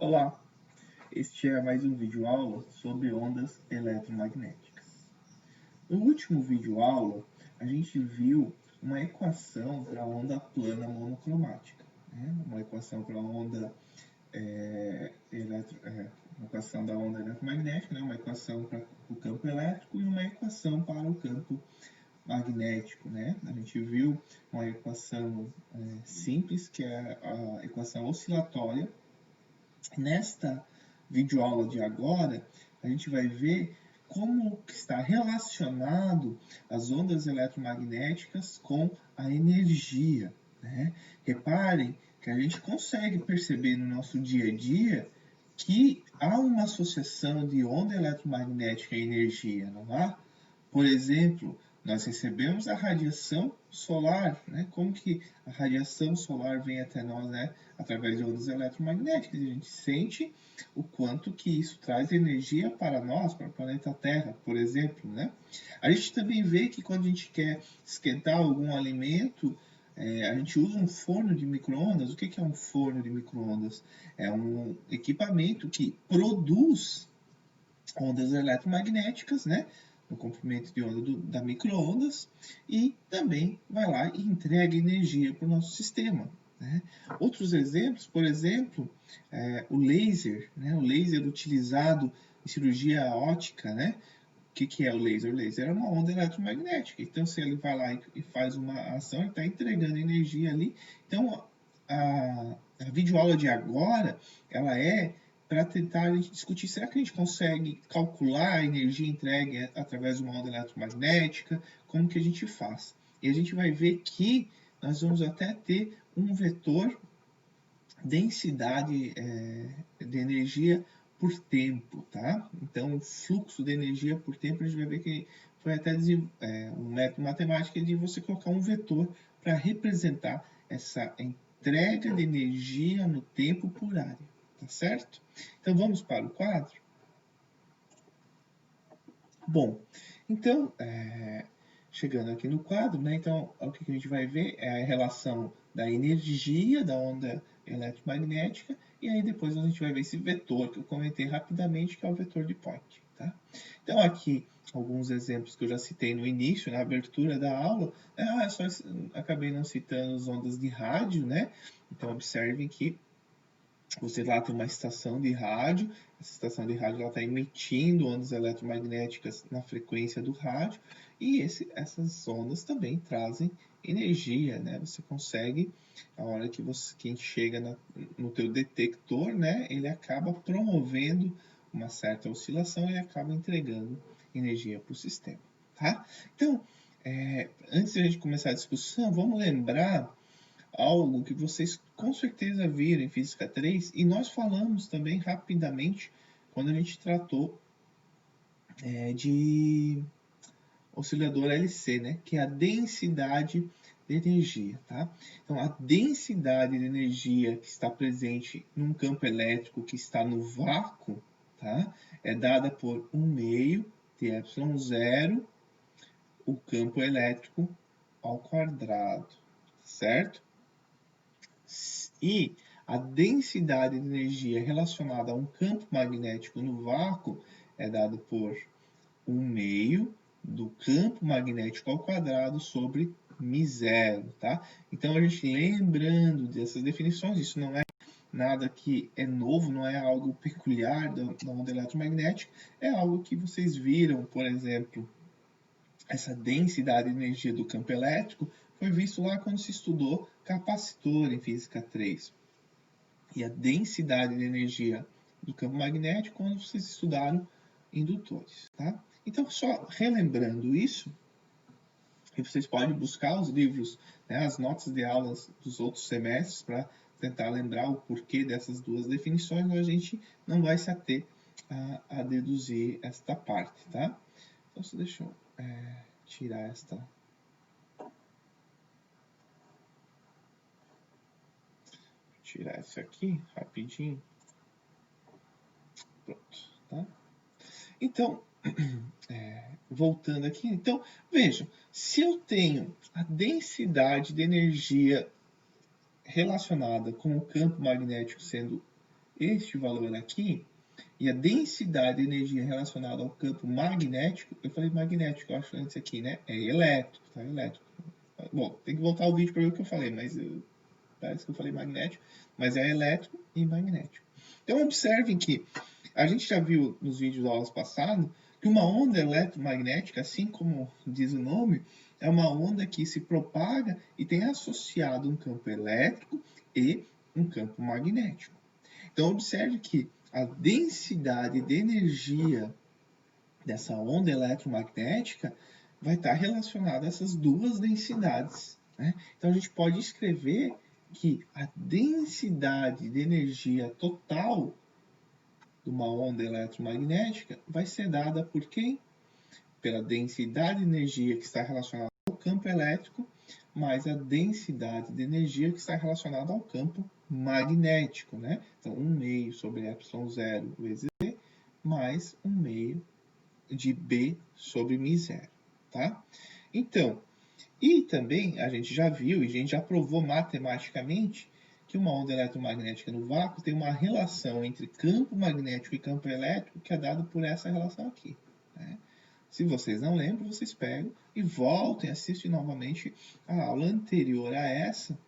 Olá, este é mais um vídeo aula sobre ondas eletromagnéticas. No último vídeo aula, a gente viu uma equação para a onda plana monocromática, né? Uma equação para a onda uma equação da onda eletromagnética, né? Uma equação para o campo elétrico e uma equação para o campo magnético, né? A gente viu uma equação simples, que é a equação oscilatória. Nesta videoaula de agora, a gente vai ver como está relacionado as ondas eletromagnéticas com a energia, né? Reparem que a gente consegue perceber no nosso dia a dia que há uma associação de onda eletromagnética e energia, não há? Por exemplo, nós recebemos a radiação solar, né? Como que a radiação solar vem até nós, né? Através de ondas eletromagnéticas. A gente sente o quanto que isso traz energia para nós, para o planeta Terra, por exemplo, né? A gente também vê que quando a gente quer esquentar algum alimento, a gente usa um forno de micro-ondas. O que é um forno de micro-ondas? É um equipamento que produz ondas eletromagnéticas, né? No comprimento de onda da micro-ondas, e também vai lá e entrega energia para o nosso sistema, né? Outros exemplos, por exemplo, o laser, né? O laser utilizado em cirurgia óptica, né? O que é o laser? O laser é uma onda eletromagnética. Então, se ele vai lá e faz uma ação, ele está entregando energia ali. Então, a videoaula de agora, ela é para tentar a gente discutir, será que a gente consegue calcular a energia entregue através de uma onda eletromagnética? Como que a gente faz? E a gente vai ver que nós vamos até ter um vetor densidade de energia por tempo, tá? Então, o fluxo de energia por tempo, a gente vai ver que foi até um método matemático de você colocar um vetor para representar essa entrega de energia no tempo por área, tá certo? Então, vamos para o quadro? Bom, então, chegando aqui no quadro, né? Então, o que a gente vai ver é a relação da energia da onda eletromagnética, e aí depois a gente vai ver esse vetor que eu comentei rapidamente, que é o vetor de Point, tá? Então, aqui, alguns exemplos que eu já citei no início, na abertura da aula, só acabei não citando as ondas de rádio, né? Então, observem que você lá tem uma estação de rádio, essa estação de rádio está emitindo ondas eletromagnéticas na frequência do rádio, e essas ondas também trazem energia, né? Você consegue, a hora que quem chega no teu detector, né, ele acaba promovendo uma certa oscilação e acaba entregando energia para o sistema, tá? Então, antes de a gente começar a discussão, vamos lembrar algo que vocês com certeza viram em Física 3, e nós falamos também rapidamente quando a gente tratou de oscilador LC, né? Que é a densidade de energia, tá? Então, a densidade de energia que está presente num campo elétrico que está no vácuo, tá? É dada por 1 meio de ε0, o campo elétrico ao quadrado, certo? E a densidade de energia relacionada a um campo magnético no vácuo é dado por 1 meio do campo magnético ao quadrado sobre μ0, tá? Então, a gente lembrando dessas definições, isso não é nada que é novo, não é algo peculiar da onda eletromagnética, é algo que vocês viram, por exemplo, essa densidade de energia do campo elétrico foi visto lá quando se estudou capacitor em Física 3. E a densidade de energia do campo magnético quando vocês estudaram indutores, tá? Então, só relembrando isso, e vocês podem buscar os livros, né, as notas de aulas dos outros semestres para tentar lembrar o porquê dessas duas definições, mas a gente não vai se ater a deduzir esta parte, tá? Então, deixa eu tirar esta... Tirar isso aqui rapidinho. Pronto, tá? Então, voltando aqui, então, vejam, se eu tenho a densidade de energia relacionada com o campo magnético sendo este valor aqui, e a densidade de energia relacionada ao campo magnético, eu falei magnético, eu acho antes aqui, né? É elétrico, tá? Elétrico. Bom, tem que voltar o vídeo para ver o que eu falei, mas parece que eu falei magnético, mas é elétrico e magnético. Então, observem que a gente já viu nos vídeos da aulas passadas que uma onda eletromagnética, assim como diz o nome, é uma onda que se propaga e tem associado um campo elétrico e um campo magnético. Então, observe que a densidade de energia dessa onda eletromagnética vai estar relacionada a essas duas densidades, né? Então, a gente pode escrever que a densidade de energia total de uma onda eletromagnética vai ser dada por quem? Pela densidade de energia que está relacionada ao campo elétrico, mais a densidade de energia que está relacionada ao campo magnético, né? Então, 1/2 sobre ε0 vezes E, mais 1/2 de B sobre μ0, tá? Então, e também a gente já viu e a gente já provou matematicamente que uma onda eletromagnética no vácuo tem uma relação entre campo magnético e campo elétrico que é dado por essa relação aqui, né? Se vocês não lembram, vocês pegam e voltem, assistem novamente a aula anterior a essa,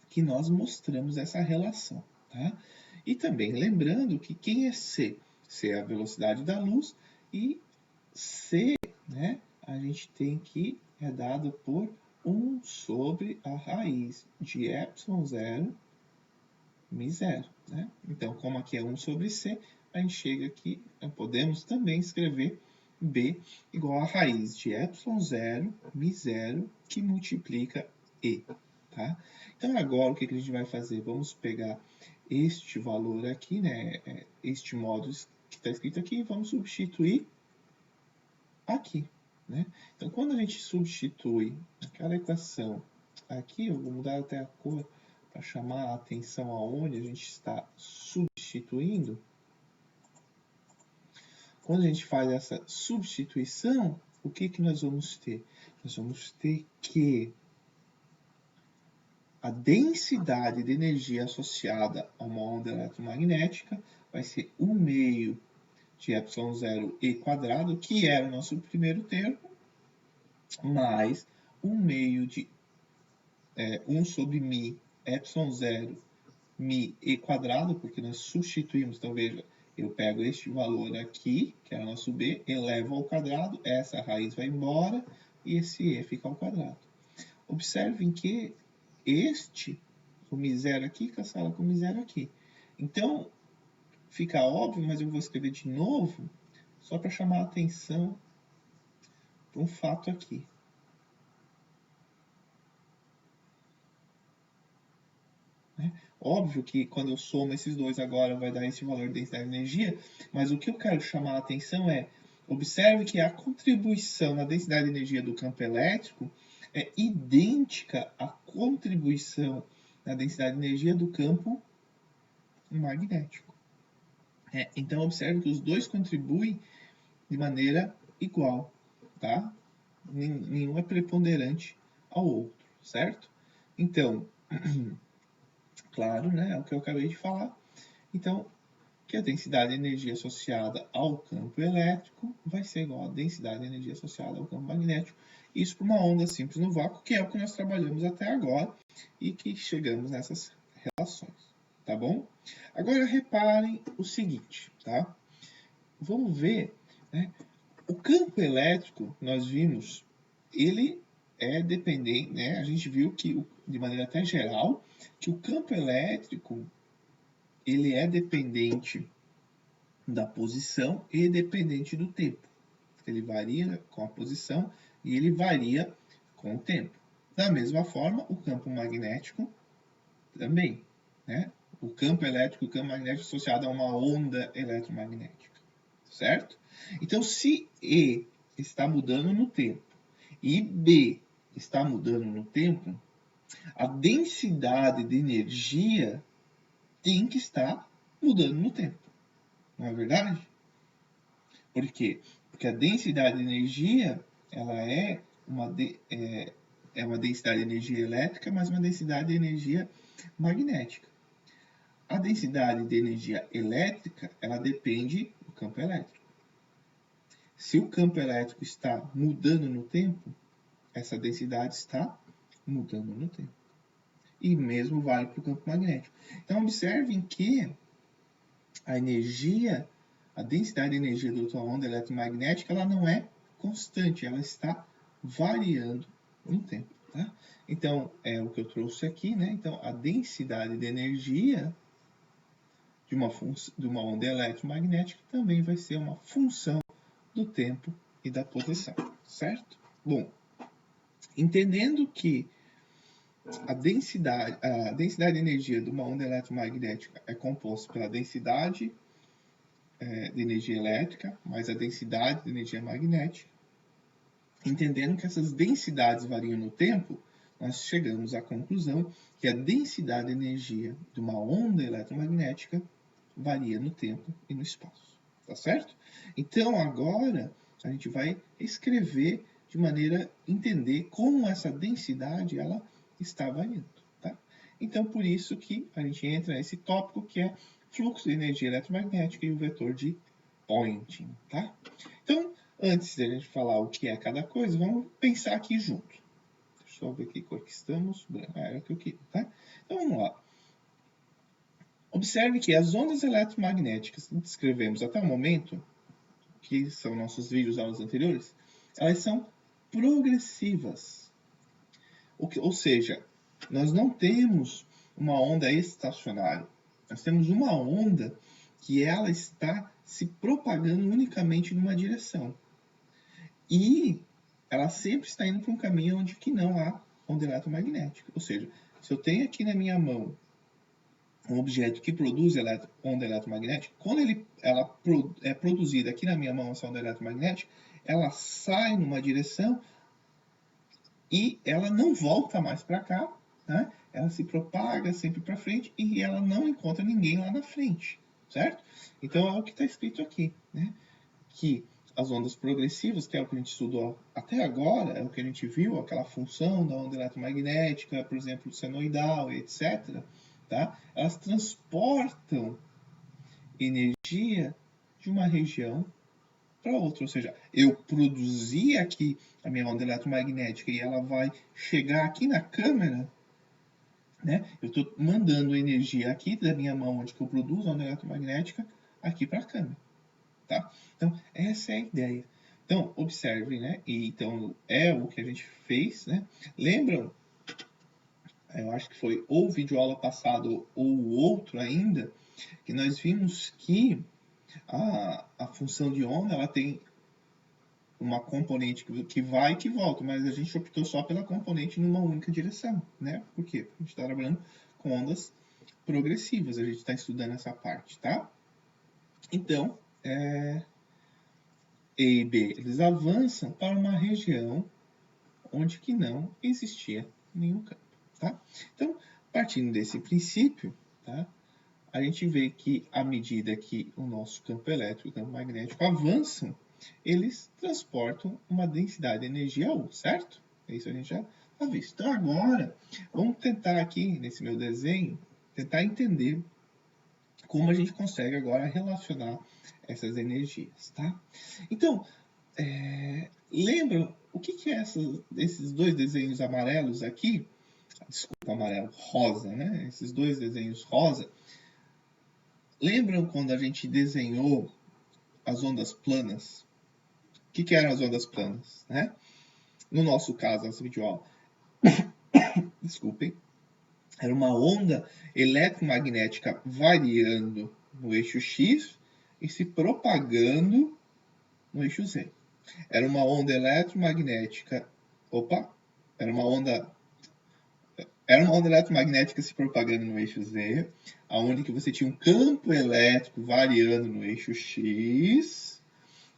que nós mostramos essa relação, tá? E também lembrando que quem é C? C é a velocidade da luz e C, né, a gente tem que é dado por 1 sobre a raiz de ε0 μ0, né? Então, como aqui é 1 sobre C, a gente chega aqui, podemos também escrever B igual a raiz de ε0 μ0 que multiplica E, tá? Então, agora o que a gente vai fazer? Vamos pegar este valor aqui, né, este módulo que está escrito aqui, e vamos substituir aqui, né? Então, quando a gente substitui aquela equação aqui, eu vou mudar até a cor para chamar a atenção aonde a gente está substituindo. Quando a gente faz essa substituição, o que nós vamos ter? Nós vamos ter que a densidade de energia associada a uma onda eletromagnética vai ser 1/2 de ε0 e quadrado, que era o nosso primeiro termo, mais 1/2 de 1 sobre μ ε0 μ e quadrado, porque nós substituímos. Então, veja, eu pego este valor aqui, que é o nosso b, elevo ao quadrado, essa raiz vai embora e esse e fica ao quadrado. Observem que este, o μ0 aqui, cancela com μ0 aqui. Então, fica óbvio, mas eu vou escrever de novo, só para chamar a atenção para um fato aqui. Óbvio que quando eu somo esses dois agora vai dar esse valor de densidade de energia, mas o que eu quero chamar a atenção é, observe que a contribuição na densidade de energia do campo elétrico é idêntica à contribuição na densidade de energia do campo magnético. Então, observe que os dois contribuem de maneira igual, tá? Nenhum é preponderante ao outro, certo? Então, claro, né? É o que eu acabei de falar. Então, que a densidade de energia associada ao campo elétrico vai ser igual à densidade de energia associada ao campo magnético. Isso para uma onda simples no vácuo, que é o que nós trabalhamos até agora e que chegamos nessas relações, tá bom? Agora, reparem o seguinte, tá? Vamos ver, né? O campo elétrico, nós vimos, ele é dependente, né? A gente viu que, de maneira até geral, que o campo elétrico ele é dependente da posição e dependente do tempo. Ele varia com a posição e ele varia com o tempo. Da mesma forma, o campo magnético também, né? O campo elétrico e o campo magnético associado a uma onda eletromagnética, certo? Então, se E está mudando no tempo e B está mudando no tempo, a densidade de energia tem que estar mudando no tempo. Não é verdade? Por quê? Porque a densidade de energia ela é uma densidade de energia elétrica, mas uma densidade de energia magnética. A densidade de energia elétrica, ela depende do campo elétrico. Se o campo elétrico está mudando no tempo, essa densidade está mudando no tempo. E mesmo vale para o campo magnético. Então, observem que a energia, a densidade de energia da tua onda eletromagnética, ela não é constante, ela está variando no tempo. Tá? Então, é o que eu trouxe aqui, né? Então, a densidade de energia de uma onda eletromagnética também vai ser uma função do tempo e da posição, certo? Bom, entendendo que a densidade de energia de uma onda eletromagnética é composta pela densidade de energia elétrica mais a densidade de energia magnética, entendendo que essas densidades variam no tempo, nós chegamos à conclusão que a densidade de energia de uma onda eletromagnética varia no tempo e no espaço, tá certo? Então, agora, a gente vai escrever de maneira a entender como essa densidade ela está variando, tá? Então, por isso que a gente entra nesse tópico que é fluxo de energia eletromagnética e o vetor de Poynting, tá? Então, antes de a gente falar o que é cada coisa, vamos pensar aqui junto. Deixa eu só ver que cor que estamos. Era o que eu queria, tá? Então, vamos lá. Observe que as ondas eletromagnéticas que descrevemos até o momento, que são nossos vídeos aulas anteriores, elas são progressivas. Ou seja, nós não temos uma onda estacionária. Nós temos uma onda que ela está se propagando unicamente numa direção. E ela sempre está indo para um caminho onde que não há onda eletromagnética. Ou seja, se eu tenho aqui na minha mão um objeto que produz onda eletromagnética, quando ela é produzida aqui na minha mão essa onda eletromagnética, ela sai numa direção e ela não volta mais para cá, né? Ela se propaga sempre para frente e ela não encontra ninguém lá na frente, certo? Então é o que está escrito aqui, né? Que as ondas progressivas, que é o que a gente estudou até agora, é o que a gente viu, aquela função da onda eletromagnética, por exemplo, senoidal, etc., tá? Elas transportam energia de uma região para outra. Ou seja, eu produzi aqui a minha onda eletromagnética e ela vai chegar aqui na câmera, né? Eu estou mandando energia aqui da minha mão, onde que eu produzo a onda eletromagnética, aqui para a câmera. Tá? Então, essa é a ideia. Então, observe, né? E, então, é o que a gente fez, né? Lembram? Eu acho que foi ou o vídeo aula passado ou o outro ainda, que nós vimos que a função de onda ela tem uma componente que vai e que volta, mas a gente optou só pela componente numa única direção, né? Por quê? Porque a gente está trabalhando com ondas progressivas, a gente está estudando essa parte, tá? Então, E e B, eles avançam para uma região onde que não existia nenhum campo, tá? Então, partindo desse princípio, tá? A gente vê que à medida que o nosso campo elétrico e o campo magnético avançam, eles transportam uma densidade de energia U, certo? Isso a gente já está visto. Então agora, vamos tentar aqui, nesse meu desenho, tentar entender como a gente consegue agora relacionar essas energias, tá? Então, lembram o que é esses dois desenhos amarelos aqui? Desculpa, amarelo, rosa, né? Esses dois desenhos rosa. Lembram quando a gente desenhou as ondas planas? O que eram as ondas planas, né? No nosso caso, nessa videoaula, desculpem, era uma onda eletromagnética variando no eixo X e se propagando no eixo Z. Era uma onda eletromagnética, era uma onda eletromagnética se propagando no eixo Z, aonde que você tinha um campo elétrico variando no eixo X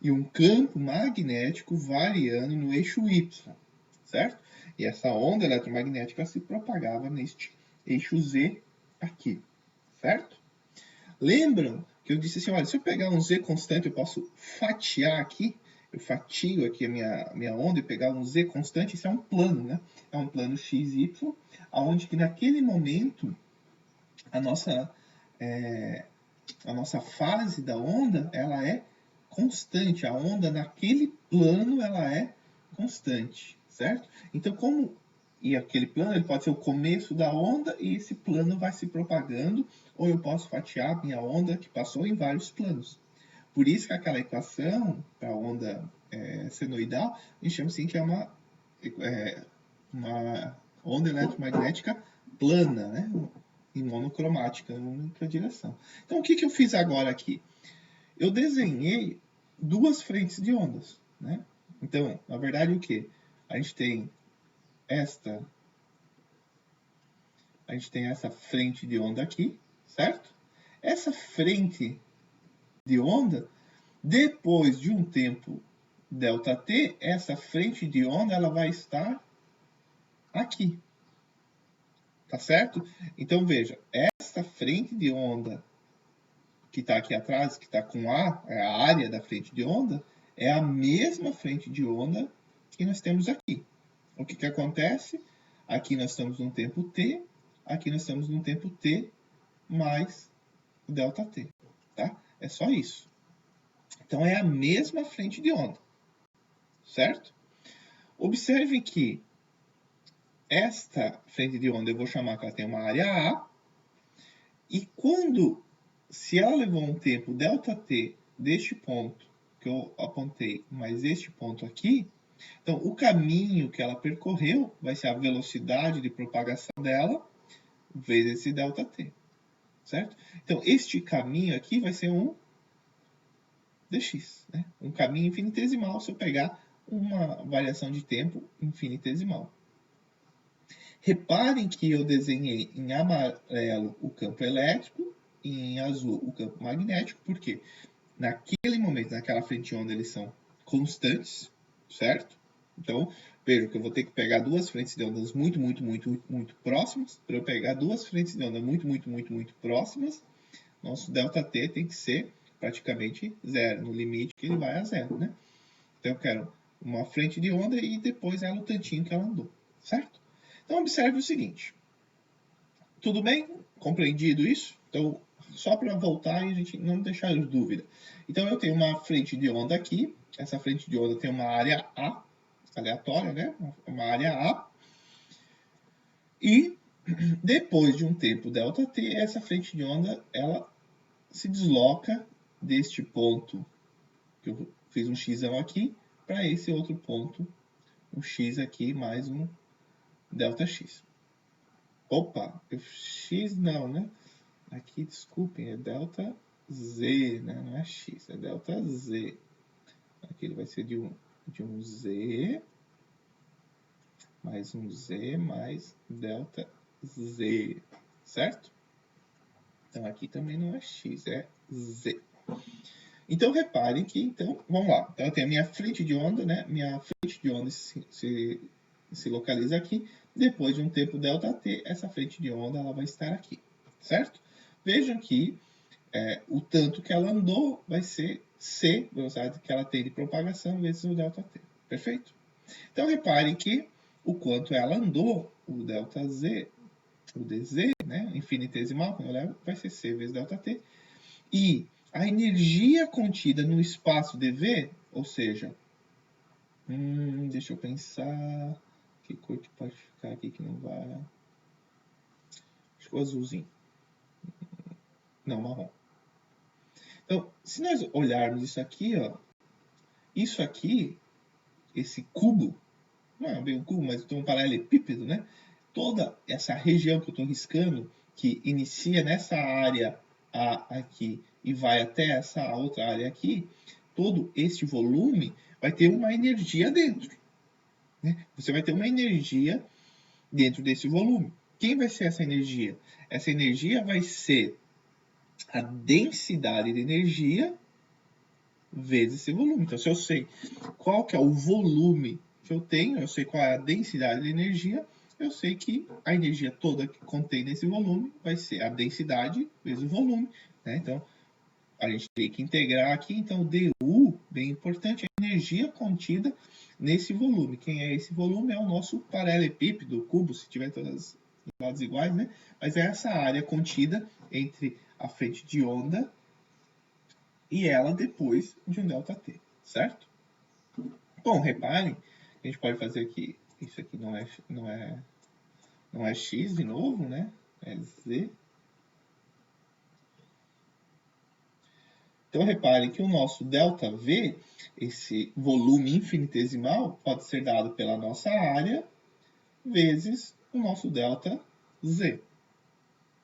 e um campo magnético variando no eixo Y, certo? E essa onda eletromagnética se propagava neste eixo Z aqui, certo? Lembram que eu disse assim, olha, se eu pegar um Z constante, eu posso fatiar aqui, eu fatio aqui a minha onda e pegar um Z constante, isso é um plano, né? É um plano XY, onde que naquele momento a nossa a nossa fase da onda, ela é constante. A onda naquele plano, ela é constante, certo? Então, e aquele plano, ele pode ser o começo da onda e esse plano vai se propagando, ou eu posso fatiar a minha onda que passou em vários planos. Por isso que aquela equação para a onda senoidal, a gente chama assim que é uma onda eletromagnética plana, né? Em monocromática, em única direção. Então, o que eu fiz agora aqui? Eu desenhei duas frentes de ondas, né? Então, na verdade, o que? A gente tem essa frente de onda aqui, certo? Essa frente de onda, depois de um tempo ΔT, essa frente de onda ela vai estar aqui, tá certo? Então, veja, essa frente de onda que está aqui atrás, que está com A, é a área da frente de onda, é a mesma frente de onda que nós temos aqui. O que acontece? Aqui nós estamos num tempo t, aqui nós estamos num tempo t mais ΔT, tá? É só isso. Então, é a mesma frente de onda, certo? Observe que esta frente de onda eu vou chamar que ela tem uma área A, e se ela levou um tempo ΔT deste ponto que eu apontei, mais este ponto aqui, então o caminho que ela percorreu vai ser a velocidade de propagação dela vezes esse ΔT, certo? Então este caminho aqui vai ser um dx, né? Um caminho infinitesimal se eu pegar uma variação de tempo infinitesimal. Reparem que eu desenhei em amarelo o campo elétrico e em azul o campo magnético, porque naquele momento, naquela frente de onda, eles são constantes, certo? Então, veja que eu vou ter que pegar duas frentes de ondas muito próximas. Para eu pegar duas frentes de onda muito próximas, nosso ΔT tem que ser praticamente zero, no limite que ele vai a zero, né? Então, eu quero uma frente de onda e depois ela o tantinho que ela andou, certo? Então, observe o seguinte. Tudo bem? Compreendido isso? Então, só para voltar e a gente não deixar dúvida. Então, eu tenho uma frente de onda aqui. Essa frente de onda tem uma área A, aleatória, né? Uma área A. E depois de um tempo ΔT, essa frente de onda, ela se desloca deste ponto, que eu fiz um x aqui, para esse outro ponto, um x aqui mais um ΔX. Opa, x não, né? Aqui, desculpem, é delta Z, né? Não é x, é delta Z. Aqui ele vai ser de um Z, mais um Z, mais delta Z, certo? Então, aqui também não é x, é Z. Então, reparem que, então, vamos lá. Então, eu tenho a minha frente de onda, né? Minha frente de onda se localiza aqui. Depois de um tempo ΔT, essa frente de onda ela vai estar aqui, certo? Vejam que o tanto que ela andou vai ser C, velocidade que ela tem de propagação, vezes o ΔT. Perfeito? Então, reparem que o quanto ela andou, o ΔZ, o DZ, né, infinitesimal, quando eu levo, vai ser C vezes ΔT. E a energia contida no espaço dV, ou seja, deixa eu pensar, que cor que pode ficar aqui que não vai... Acho que o azulzinho. Não, marrom. Então, se nós olharmos isso aqui, ó, isso aqui, esse cubo, não é bem um cubo, mas um paralelepípedo, né? Toda essa região que eu estou riscando, que inicia nessa área A aqui e vai até essa outra área aqui, todo este volume vai ter uma energia dentro, né? Você vai ter uma energia dentro desse volume. Quem vai ser essa energia? Essa energia vai ser a densidade de energia vezes esse volume. Então, se eu sei qual que é o volume que eu tenho, eu sei qual é a densidade de energia, eu sei que a energia toda que contém nesse volume vai ser a densidade vezes o volume, né? Então, a gente tem que integrar aqui, então, o dU, bem importante, a energia contida nesse volume. Quem é esse volume? É o nosso paralelepípedo, o cubo, se tiver todas as lados iguais, né? Mas é essa área contida entre a frente de onda e ela depois de um ΔT, certo? Bom, reparem, a gente pode fazer aqui, isso aqui não é x de novo, né? É z. Então, reparem que o nosso ΔV, esse volume infinitesimal, pode ser dado pela nossa área vezes o nosso ΔZ,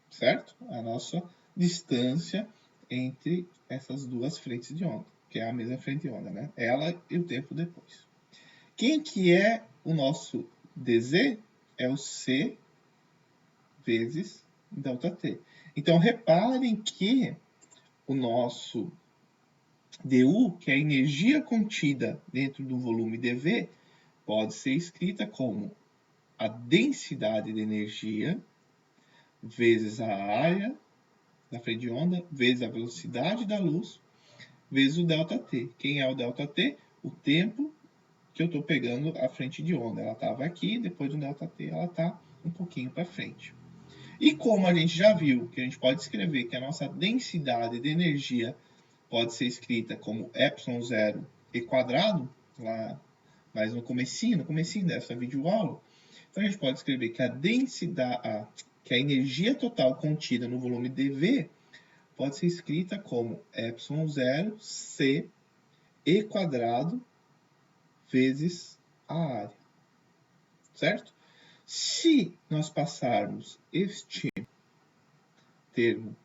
certo? A nossa distância entre essas duas frentes de onda, que é a mesma frente de onda, né? Ela e o tempo depois. Quem que é o nosso DZ? É o C vezes ΔT. Então, reparem que o nosso dU, que é a energia contida dentro do volume dV, pode ser escrita como a densidade de energia vezes a área da frente de onda, vezes a velocidade da luz, vezes o ΔT. Quem é o ΔT? O tempo que eu estou pegando a frente de onda. Ela estava aqui, depois do ΔT ela está um pouquinho para frente. E como a gente já viu que a gente pode escrever que a nossa densidade de energia pode ser escrita como ε0 e quadrado, lá mais no comecinho dessa videoaula, então a gente pode escrever que a densidade, que a energia total contida no volume dV pode ser escrita como ε0 c e quadrado vezes a área, certo? Se nós passarmos este termo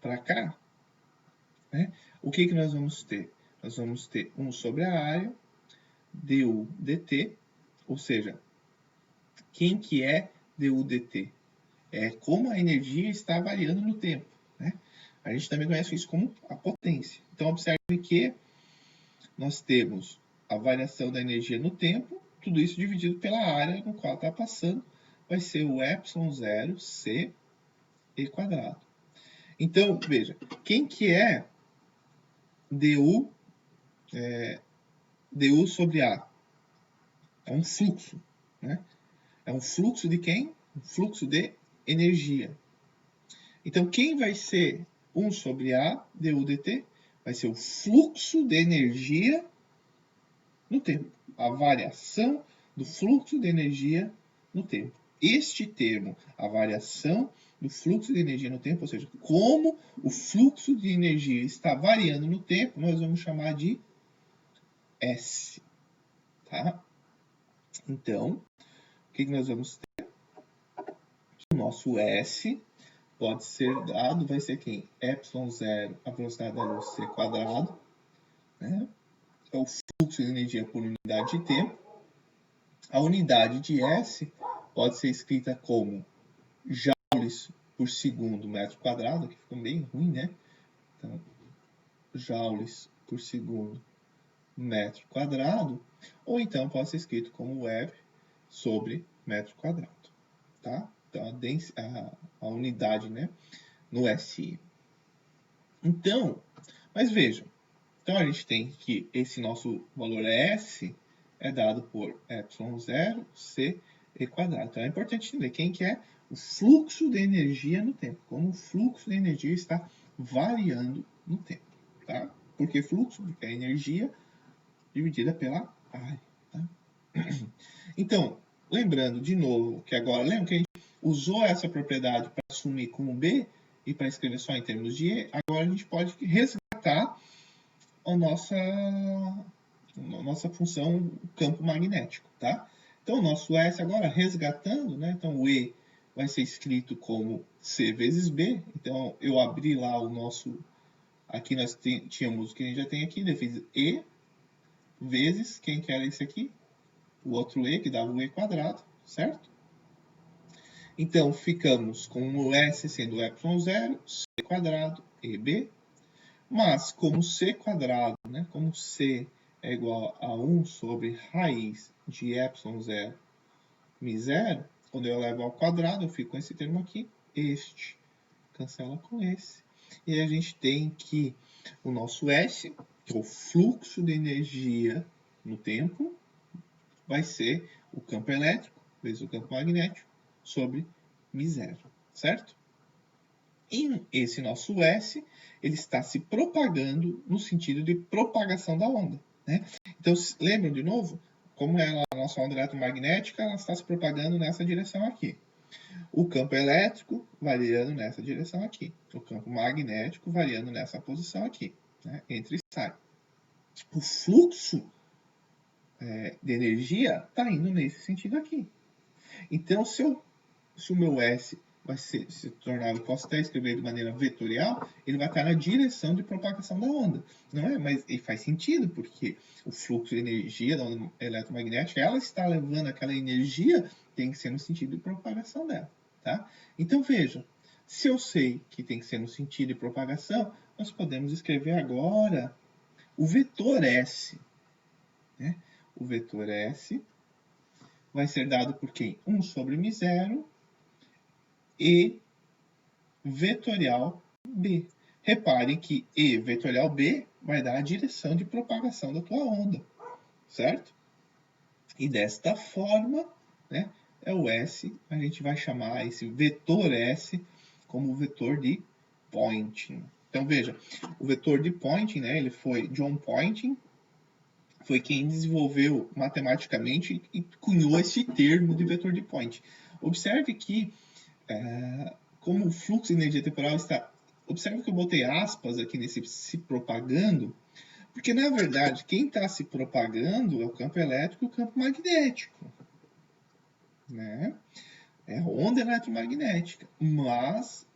para cá, né, o que nós vamos ter? Nós vamos ter 1 sobre a área, du dt, ou seja, quem que é du dt? É como a energia está variando no tempo, né? A gente também conhece isso como a potência. Então, observe que nós temos a variação da energia no tempo, tudo isso dividido pela área no qual está passando, vai ser o ε0 c e quadrado. Então, veja, quem que é du, du sobre A? É um fluxo, né? É um fluxo de quem? Um fluxo de energia. Então, quem vai ser 1 sobre A du dt? Vai ser o fluxo de energia no tempo. A variação do fluxo de energia no tempo. Este termo, a variação do fluxo de energia no tempo, ou seja, como o fluxo de energia está variando no tempo, nós vamos chamar de S. Tá? Então, o que nós vamos ter? O nosso S pode ser dado, vai ser quem? ε0, a velocidade da luz, c quadrado, né? É o fluxo de energia por unidade de tempo. A unidade de S pode ser escrita como joules por segundo metro quadrado, que ficou bem ruim, né? Então, joules por segundo metro quadrado, ou então pode ser escrito como Web sobre metro quadrado, tá? Então, a unidade, né, no SI. Então, mas vejam, então a gente tem que esse nosso valor S é dado por ε0 c e quadrado. Então é importante entender quem que é o fluxo de energia no tempo, como o fluxo de energia está variando no tempo, tá? Por que fluxo? Porque é a energia dividida pela área, tá? Então, lembrando de novo que agora, lembra que a gente usou essa propriedade para assumir como B e para escrever só em termos de E, agora a gente pode resgatar a nossa função campo magnético, tá? Então, o nosso S agora, resgatando, né? Então, o E vai ser escrito como C vezes B. Então, eu abri lá o nosso... Aqui nós tínhamos o que a gente já tem aqui, eu fiz E vezes, quem que era esse aqui? O outro E, que dava o E quadrado, certo? Então, ficamos com o S sendo ε0, C quadrado, EB. Mas, como C quadrado, né? Como C é igual a 1 sobre raiz de ε0 μ0, quando eu levo ao quadrado, eu fico com esse termo aqui, este cancela com esse. E a gente tem que o nosso S, que é o fluxo de energia no tempo, vai ser o campo elétrico vezes o campo magnético sobre μ0, certo? E esse nosso S, ele está se propagando no sentido de propagação da onda, né? Então, lembram de novo? Como é a nossa onda eletromagnética, ela está se propagando nessa direção aqui. O campo elétrico variando nessa direção aqui. O campo magnético variando nessa posição aqui, né? Entra e sai. O fluxo de energia está indo nesse sentido aqui. Então, se o meu S vai se tornar, eu posso até escrever de maneira vetorial, ele vai estar na direção de propagação da onda, não é? Mas e faz sentido, porque o fluxo de energia da onda eletromagnética, ela está levando aquela energia, tem que ser no sentido de propagação dela, tá? Então, veja, se eu sei que tem que ser no sentido de propagação, nós podemos escrever agora o vetor S, né? O vetor S vai ser dado por quem? 1 sobre μ0 e vetorial B. Repare que E vetorial B vai dar a direção de propagação da tua onda, certo? E desta forma, né, é o S, a gente vai chamar esse vetor S como vetor de Poynting. Então veja, o vetor de Poynting, né, ele foi John Poynting, foi quem desenvolveu matematicamente e cunhou esse termo de vetor de Poynting. Observe que como o fluxo de energia temporal está... Observe que eu botei aspas aqui nesse se propagando, porque, na verdade, quem está se propagando é o campo elétrico e o campo magnético, né? É a onda eletromagnética. Mas,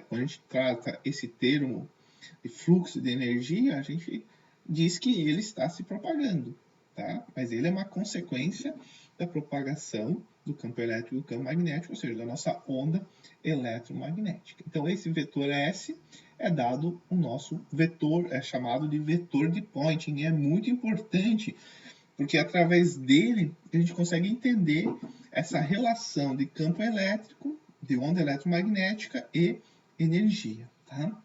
quando a gente trata esse termo de fluxo de energia, a gente diz que ele está se propagando, tá? Mas ele é uma consequência da propagação do campo elétrico e do campo magnético, ou seja, da nossa onda eletromagnética. Então, esse vetor S é dado o nosso vetor, é chamado de vetor de Poynting, e é muito importante, porque através dele a gente consegue entender essa relação de campo elétrico, de onda eletromagnética e energia, tá?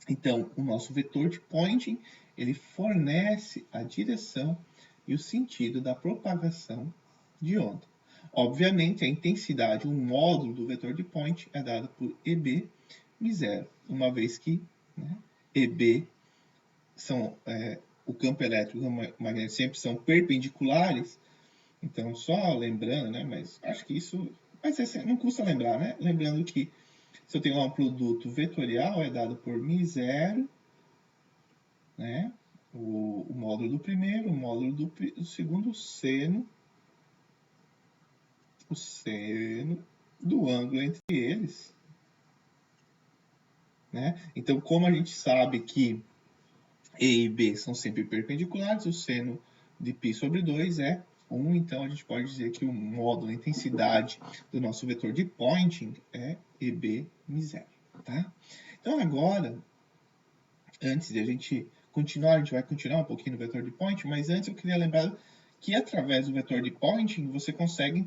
Então, o nosso vetor de Poynting, ele fornece a direção e o sentido da propagação de onda. Obviamente, a intensidade, o módulo do vetor de Poynting é dado por EB μ0, uma vez que, né, EB são o campo elétrico e o magnético sempre são perpendiculares. Então, só lembrando, né, mas acho que isso não custa lembrar, né? Lembrando que se eu tenho lá um produto vetorial, é dado por μ0, né? O módulo do primeiro, o módulo do segundo, o seno do ângulo entre eles, né? Então, como a gente sabe que E e B são sempre perpendiculares, o seno de π sobre 2 é 1, então a gente pode dizer que o módulo, a intensidade do nosso vetor de Poynting é EB μ0, tá? Então, agora, antes de a gente continuar, a gente vai continuar um pouquinho no vetor de Poynting, mas antes eu queria lembrar que através do vetor de Poynting você consegue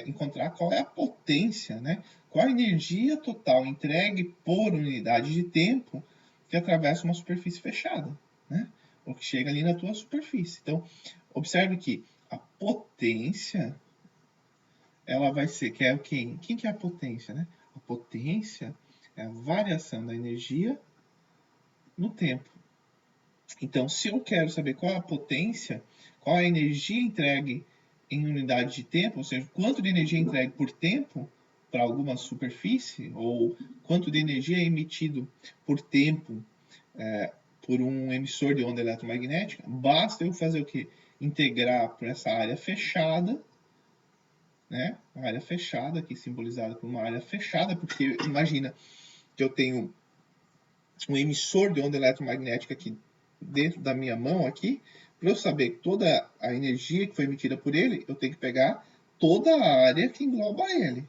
encontrar qual é a potência, né? Qual a energia total entregue por unidade de tempo que atravessa uma superfície fechada, né? Ou que chega ali na tua superfície. Então, observe que a potência, ela vai ser, que é quem? Quem que é a potência, né? A potência é a variação da energia no tempo. Então, se eu quero saber qual é a potência, qual é a energia entregue em unidade de tempo, ou seja, quanto de energia é entregue por tempo para alguma superfície, ou quanto de energia é emitido por tempo por um emissor de onda eletromagnética, basta eu fazer o quê? Integrar por essa área fechada, né? A área fechada, aqui simbolizada por uma área fechada, porque imagina que eu tenho um emissor de onda eletromagnética aqui dentro da minha mão aqui, para eu saber toda a energia que foi emitida por ele, eu tenho que pegar toda a área que engloba ele,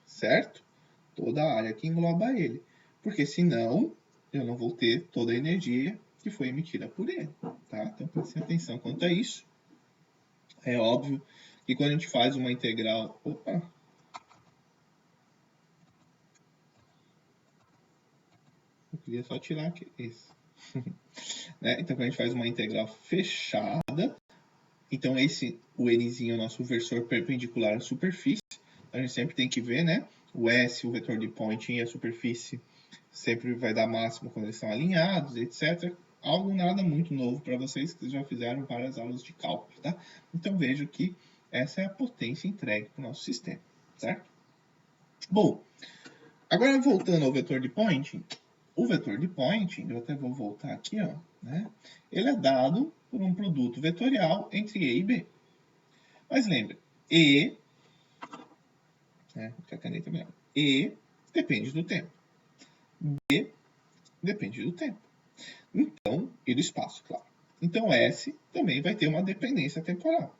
certo? Toda a área que engloba ele, porque senão eu não vou ter toda a energia que foi emitida por ele, tá? Então prestem atenção quanto a isso. É óbvio que quando a gente faz uma integral... Opa! Eu queria só tirar aqui esse. Né? Então, quando a gente faz uma integral fechada, então o Nzinho é o nosso versor perpendicular à superfície. A gente sempre tem que ver, né, O S, o vetor de Poynting e a superfície sempre vai dar máximo quando eles estão alinhados, etc. Algo nada muito novo para vocês que já fizeram várias aulas de cálculo, tá? Então veja que essa é a potência entregue para o nosso sistema, certo? Bom, agora voltando ao vetor de Poynting, o vetor de Poynting, eu até vou voltar aqui, ó, né? Ele é dado por um produto vetorial entre E e B. Mas lembra, E, né, que a caneta melhor, E depende do tempo. B depende do tempo. Então, e do espaço, claro. Então, S também vai ter uma dependência temporal.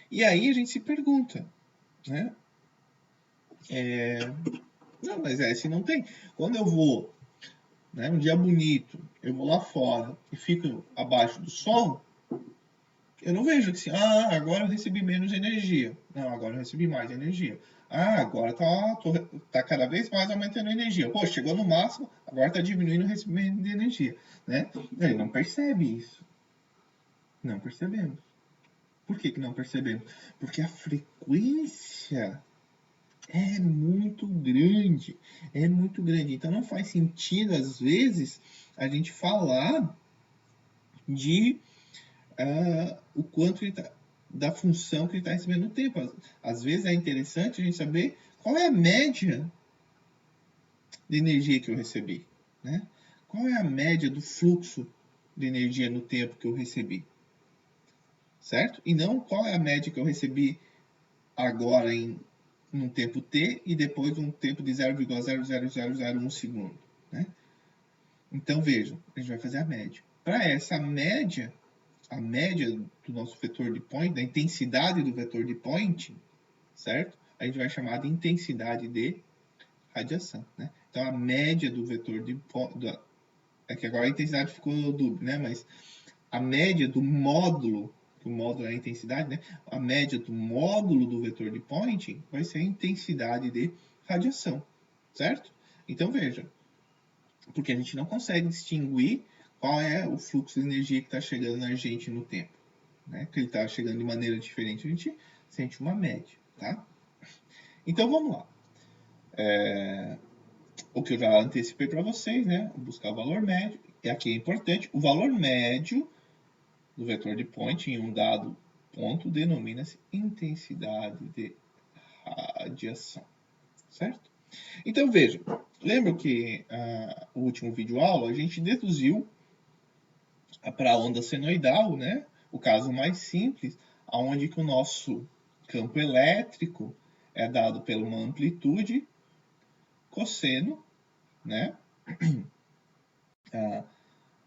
E aí a gente se pergunta, né? Não, mas S não tem. Quando eu vou, né, um dia bonito, eu vou lá fora e fico abaixo do sol, eu não vejo que assim, agora eu recebi menos energia. Não, agora eu recebi mais energia. Agora tá cada vez mais aumentando a energia. Pô, chegou no máximo, agora está diminuindo o recebimento de energia. Né? Ele não percebe isso. Não percebemos. Por que não percebemos? Porque a frequência é muito grande. É muito grande. Então não faz sentido, às vezes, a gente falar de o quanto ele tá, da função que ele está recebendo no tempo. Às vezes é interessante a gente saber qual é a média de energia que eu recebi, né? Qual é a média do fluxo de energia no tempo que eu recebi, certo? E não qual é a média que eu recebi agora em um tempo t e depois um tempo de 0,00001 segundo, né? Então vejam, a gente vai fazer a média. Para essa média, a média do nosso vetor de Poynting, da intensidade do vetor de Poynting, certo? A gente vai chamar de intensidade de radiação, né? Então, a média do vetor de Poynting, é que agora a intensidade ficou dúbia, né? Mas a média do módulo, que o módulo é a intensidade, né? A média do módulo do vetor de Poynting vai ser a intensidade de radiação, certo? Então, veja, porque a gente não consegue distinguir qual é o fluxo de energia que está chegando na gente no tempo, né? Que ele está chegando de maneira diferente, a gente sente uma média, tá? Então vamos lá. O que eu já antecipei para vocês, né? Buscar o valor médio. E aqui é importante, o valor médio do vetor de Poynting em um dado ponto denomina-se intensidade de radiação, certo? Então veja, lembra que o último vídeo aula a gente deduziu para a onda senoidal, né? O caso mais simples, onde que o nosso campo elétrico é dado por uma amplitude cosseno, né?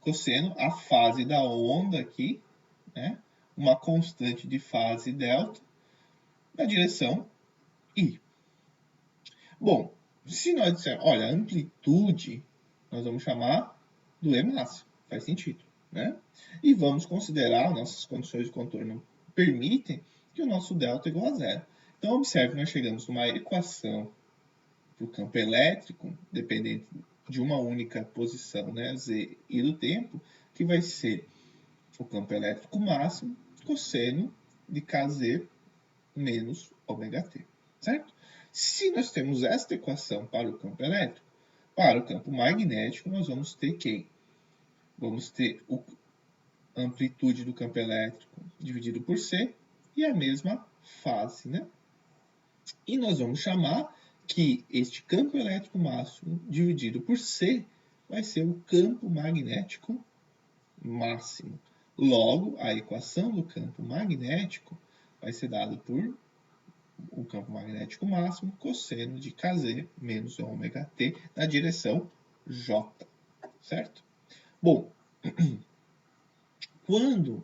Cosseno, a fase da onda aqui, né? Uma constante de fase delta na direção I. Bom, se nós dissermos, olha, a amplitude, nós vamos chamar do E máximo, faz sentido, né? E vamos considerar, nossas condições de contorno permitem que o nosso delta é igual a zero. Então, observe, nós chegamos numa equação para o campo elétrico, dependente de uma única posição, né, Z, e do tempo, que vai ser o campo elétrico máximo, cosseno de Kz menos ômega t, certo? Se nós temos esta equação para o campo elétrico, para o campo magnético, nós vamos ter quem? Vamos ter a amplitude do campo elétrico dividido por C e a mesma fase, né? E nós vamos chamar que este campo elétrico máximo dividido por C vai ser o campo magnético máximo. Logo, a equação do campo magnético vai ser dada por o campo magnético máximo cosseno de Kz menos ômega t na direção J, certo? Bom, quando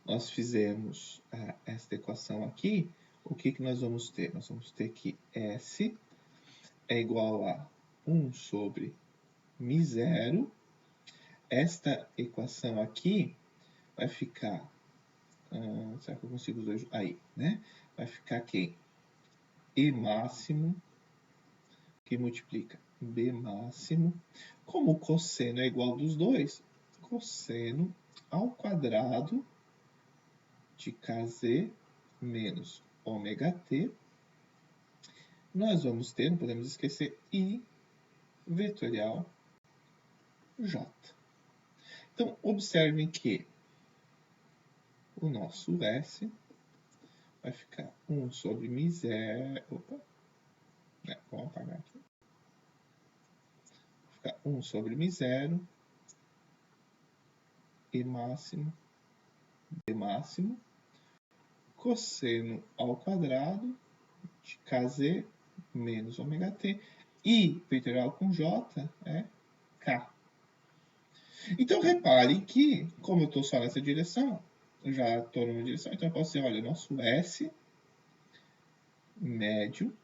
nós fizermos esta equação aqui, o que nós vamos ter? Nós vamos ter que S é igual a 1 sobre μ0. Esta equação aqui vai ficar... será que eu consigo os dois? Aí, né? Vai ficar quem? E máximo, que multiplica B máximo. Como o cosseno é igual dos dois, cosseno ao quadrado de Kz menos ômega t nós vamos ter, não podemos esquecer, I vetorial J. Então, observem que o nosso S vai ficar 1 sobre μ0. Opa! Vamos apagar aqui. Vai ficar 1 sobre μ0 E máximo, B máximo, cosseno ao quadrado de Kz menos ômega-t. I vetorial com J é K. Então, repare que, como eu estou só nessa direção, eu já estou numa direção, então eu posso dizer, olha, nosso S médio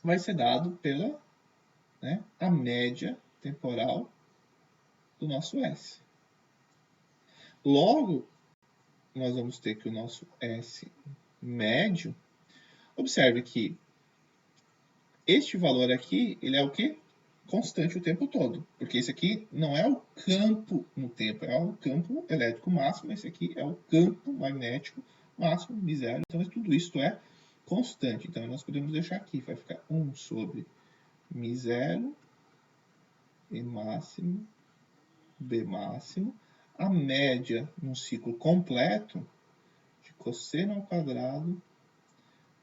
vai ser dado pela a média temporal do nosso S. Logo, nós vamos ter que o nosso S médio, observe que este valor aqui, ele é o quê? Constante o tempo todo, porque esse aqui não é o campo no tempo, é o campo elétrico máximo, esse aqui é o campo magnético máximo, μ0, então tudo isso é constante, então nós podemos deixar aqui, vai ficar 1 sobre μ0, E máximo, B máximo, a média num ciclo completo de cosseno ao quadrado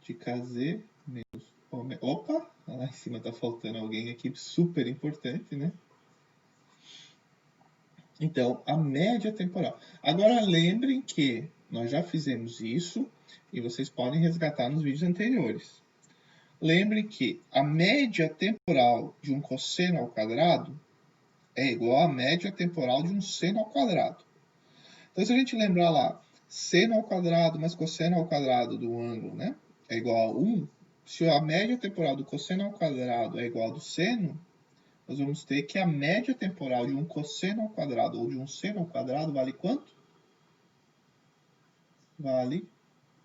de Kz menos ômega. Opa, lá em cima está faltando alguém aqui super importante, né? Então, a média temporal. Agora, lembrem que nós já fizemos isso e vocês podem resgatar nos vídeos anteriores. Lembrem que a média temporal de um cosseno ao quadrado é igual à média temporal de um seno ao quadrado. Então, se a gente lembrar lá, seno ao quadrado mais cosseno ao quadrado do ângulo, né, é igual a 1, se a média temporal do cosseno ao quadrado é igual ao do seno, nós vamos ter que a média temporal de um cosseno ao quadrado ou de um seno ao quadrado vale quanto? Vale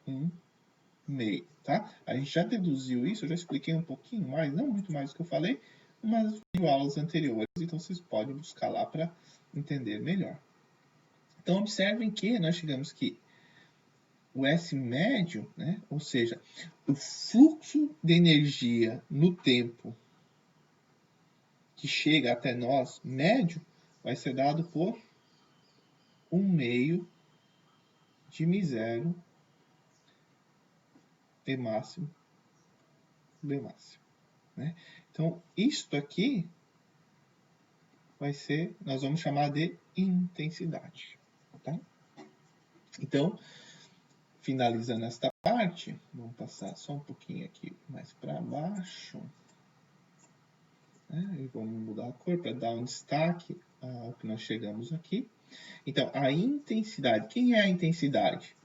1/2, tá? A gente já deduziu isso, eu já expliquei um pouquinho mais, não muito mais do que eu falei, umas aulas anteriores, então vocês podem buscar lá para entender melhor. Então, observem que nós chegamos que o S médio, né, ou seja, o fluxo de energia no tempo que chega até nós, médio, vai ser dado por 1/2 de μ0 E máximo, B máximo. Né? Então, isto aqui vai ser, nós vamos chamar de intensidade. Tá? Então, finalizando esta parte, vamos passar só um pouquinho aqui mais para baixo. E vamos mudar a cor para dar um destaque ao que nós chegamos aqui. Então, a intensidade. Quem é a intensidade?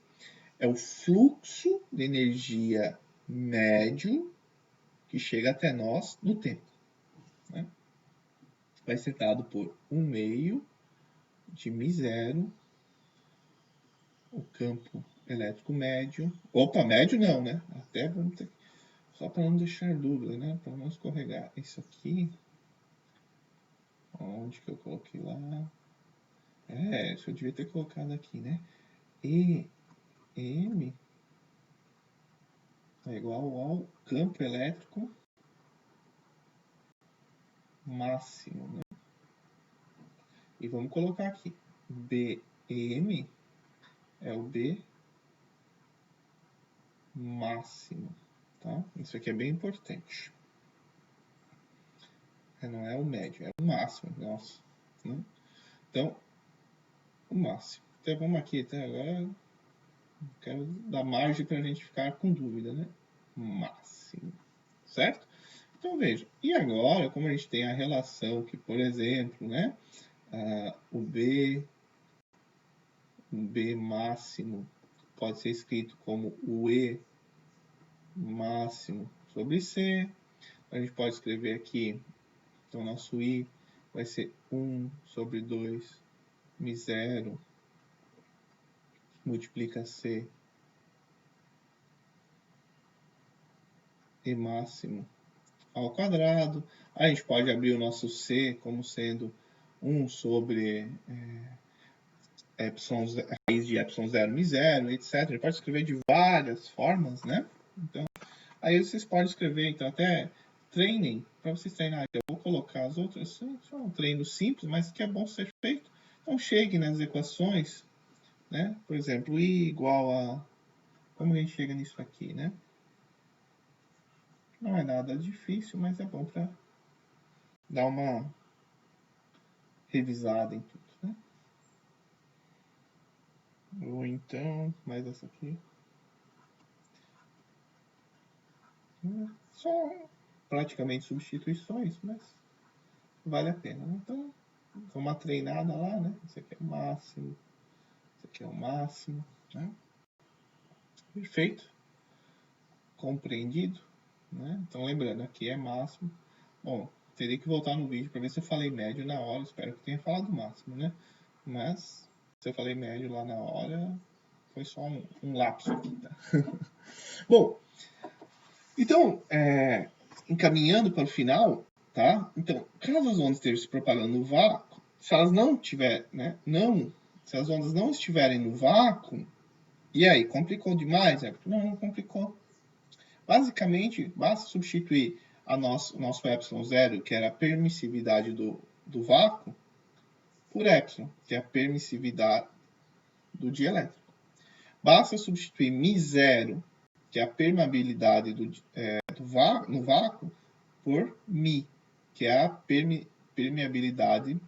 É o fluxo de energia médio que chega até nós no tempo. Né? Vai ser dado por 1/2 de μ0, o campo elétrico médio. Opa, médio não, né? Até vamos ter... Só para não deixar dúvida, né? Para não escorregar. Isso aqui... Onde que eu coloquei lá? Isso eu devia ter colocado aqui, né? EM é igual ao campo elétrico máximo, né? E vamos colocar aqui, BM é o B máximo, tá? Isso aqui é bem importante. Não é o médio, é o máximo, nossa. Né? Então, o máximo. Então, vamos aqui até agora. Quero dar margem para a gente ficar com dúvida, né? Máximo, certo? Então, veja. E agora, como a gente tem a relação que, por exemplo, né? O B máximo pode ser escrito como o E máximo sobre C. A gente pode escrever aqui, então nosso I vai ser 1 sobre 2 μ0 multiplica C E máximo ao quadrado. A gente pode abrir o nosso C como sendo 1 sobre raiz de ε0 μ0, etc. A gente pode escrever de várias formas, né? Então, Aí vocês podem escrever, então, até treinem, para vocês treinarem. Eu vou colocar as outras, só um treino simples, mas que é bom ser feito. Então, chegue nas equações, né? Por exemplo, I igual a... Como a gente chega nisso aqui, né? Não é nada difícil, mas é bom para dar uma revisada em tudo, né? Ou então, mais essa aqui. Só praticamente substituições, mas vale a pena, né? Então, uma treinada lá, né? Esse aqui é o máximo, esse aqui é o máximo, né? Perfeito. Compreendido, né? Então, lembrando, aqui é máximo. Bom, teria que voltar no vídeo para ver se eu falei médio na hora. Espero que tenha falado máximo, né? Mas, se eu falei médio lá na hora, foi só um lapso aqui, tá? Bom, então, encaminhando para o final, tá? Então, caso as ondas estejam se propagando no vácuo, se elas não tiver, né? Se as ondas não estiverem no vácuo, e aí, complicou demais? Não complicou. Basicamente, basta substituir o nosso ε0, que era a permissividade do vácuo, por ε, que é a permissividade do dielétrico. Basta substituir μ0, que é a permeabilidade no vácuo, por μ, que é a permeabilidade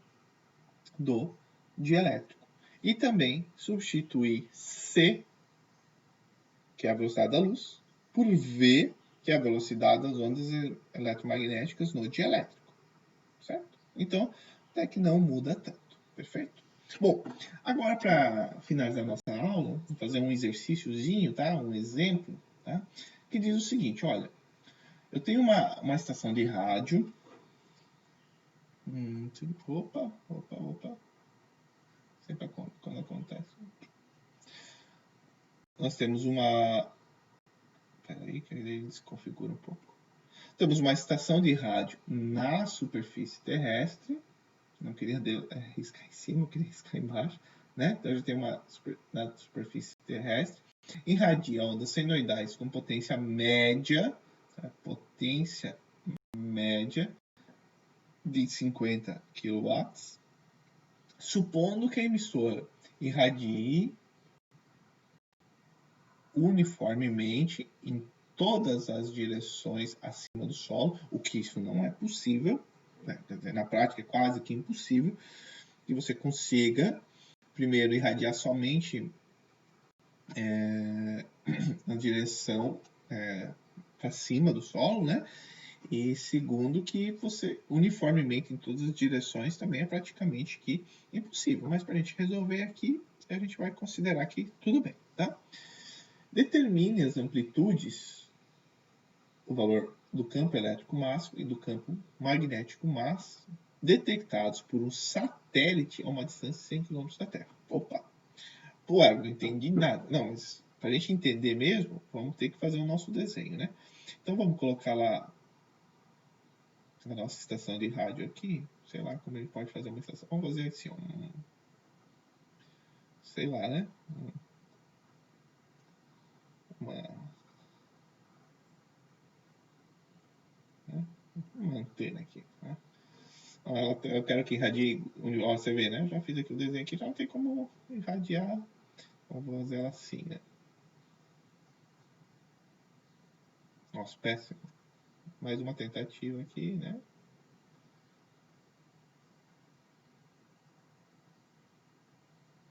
do dielétrico. E também substituir C, que é a velocidade da luz, por V, que é a velocidade das ondas eletromagnéticas no dielétrico. Certo? Então, até que não muda tanto. Perfeito? Bom, agora para finalizar nossa aula, vou fazer um exercíciozinho, tá? Um exemplo, tá? Que diz o seguinte, olha, eu tenho uma estação de rádio. Opa. Sempre quando acontece. Nós temos uma... Peraí, que ele desconfigura um pouco. Temos uma estação de rádio na superfície terrestre. Não queria riscar em cima, eu queria riscar embaixo. Né? Então, a gente tem na superfície terrestre. Irradia ondas senoidais com potência média. Tá? Potência média de 50 kW. Supondo que a emissora irradie uniformemente em todas as direções acima do solo, o que isso não é possível, né? Na prática é quase que impossível, que você consiga, primeiro, irradiar somente na direção para cima do solo, né? E segundo, que você uniformemente em todas as direções também é praticamente que impossível. Mas para a gente resolver aqui, a gente vai considerar que tudo bem, tá? Determine as amplitudes, o valor do campo elétrico máximo e do campo magnético máximo, detectados por um satélite a uma distância de 100 km da Terra. Opa! Pô, não entendi nada. Não, mas para a gente entender mesmo, vamos ter que fazer o nosso desenho, né? Então vamos colocar lá a nossa estação de rádio aqui. Sei lá como ele pode fazer uma estação. Vamos fazer assim, sei lá, né? Uma antena aqui, né? Eu quero que irradie. Ó, você vê, né? Eu já fiz aqui o desenho aqui, já não tem como irradiar. Vamos fazer ela assim, né? Nossa, péssimo. Mais uma tentativa aqui, né?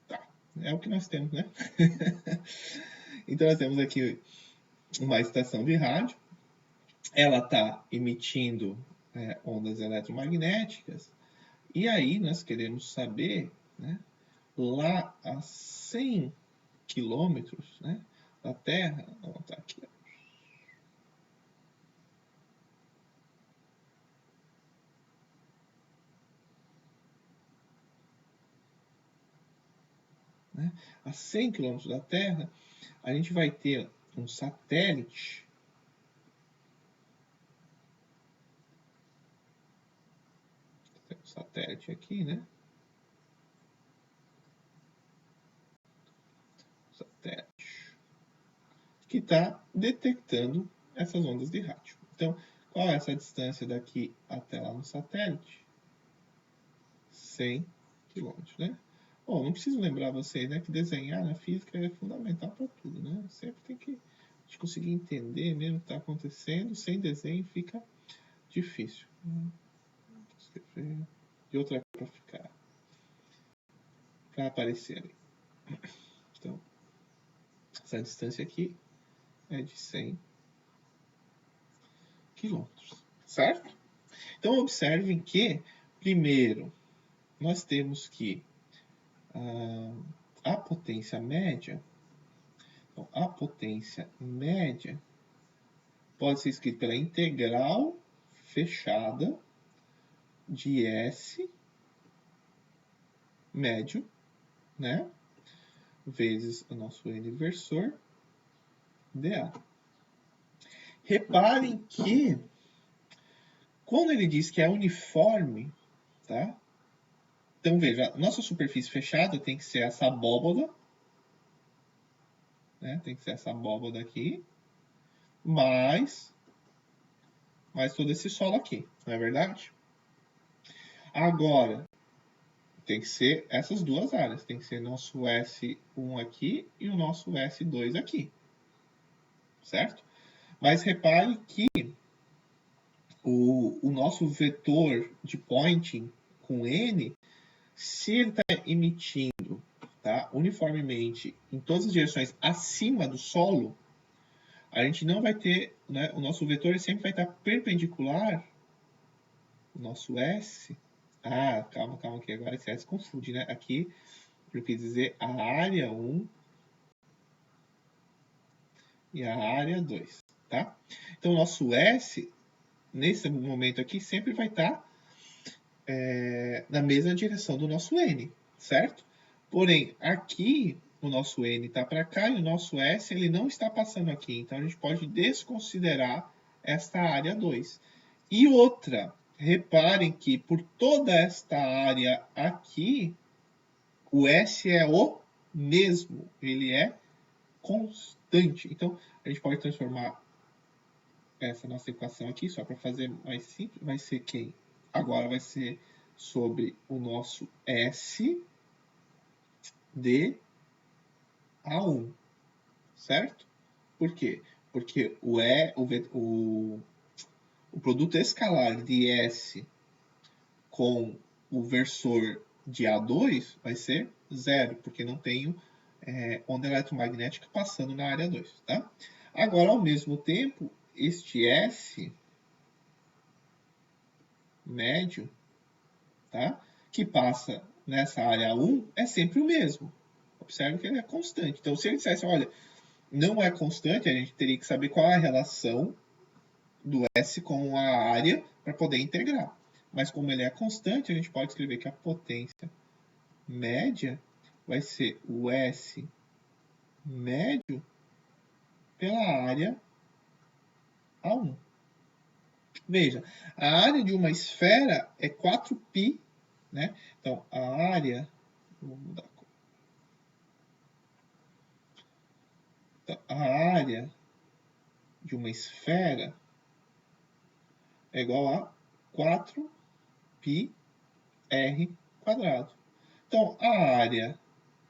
Tá, é o que nós temos, né? Então nós temos aqui uma estação de rádio. Ela está emitindo ondas eletromagnéticas. E aí nós queremos saber, né? Lá a 100 quilômetros, né, da Terra, vamos botar aqui, né, a 100 quilômetros da Terra, a gente vai ter um satélite aqui, né? Satélite que está detectando essas ondas de rádio. Então, qual é essa distância daqui até lá no satélite? 100 km, né? Bom, não preciso lembrar vocês, né, que desenhar na física é fundamental para tudo, né? Sempre tem que a gente conseguir entender mesmo o que está acontecendo. Sem desenho fica difícil. Escrever. E outra para ficar, para aparecer ali. Então, essa distância aqui é de 100 km, certo? Então, observem que, primeiro, nós temos que a potência média, então, a potência média pode ser escrita pela integral fechada de S médio, né, vezes o nosso N inversor dA. Reparem que, quando ele diz que é uniforme, tá? Então, veja, nossa superfície fechada tem que ser essa abóboda, né? Tem que ser essa abóboda aqui, mais todo esse solo aqui, não é verdade? Agora, tem que ser essas duas áreas, tem que ser nosso S1 aqui e o nosso S2 aqui, certo? Mas repare que o nosso vetor de Poynting com N, se ele está emitindo, tá, uniformemente em todas as direções acima do solo, a gente não vai ter, né, o nosso vetor sempre vai estar perpendicular, o nosso S. Calma que agora esse S confunde, né? Aqui eu quis dizer a área 1 e a área 2, tá? Então, o nosso S, nesse momento aqui, sempre vai estar na mesma direção do nosso N, certo? Porém, aqui o nosso N está para cá e o nosso S ele não está passando aqui. Então, a gente pode desconsiderar esta área 2. E outra, reparem que por toda esta área aqui, o S é o mesmo, ele é constante. Então, a gente pode transformar essa nossa equação aqui, só para fazer mais simples, vai ser quem? Agora vai ser sobre o nosso S de A1, certo? Por quê? Porque o produto escalar de S com o versor de A2 vai ser zero, porque não tenho onda eletromagnética passando na área 2, tá? Agora, ao mesmo tempo, este S médio, tá, que passa nessa área 1 é sempre o mesmo. Observe que ele é constante. Então, se ele dissesse, olha, não é constante, a gente teria que saber qual é a relação do S com a área para poder integrar. Mas como ele é constante, a gente pode escrever que a potência média vai ser o S médio pela área A1. Veja, a área de uma esfera é 4π, né? Então, a área... Vou mudar a cor. Então, a área de uma esfera é igual a 4πr². Então, a área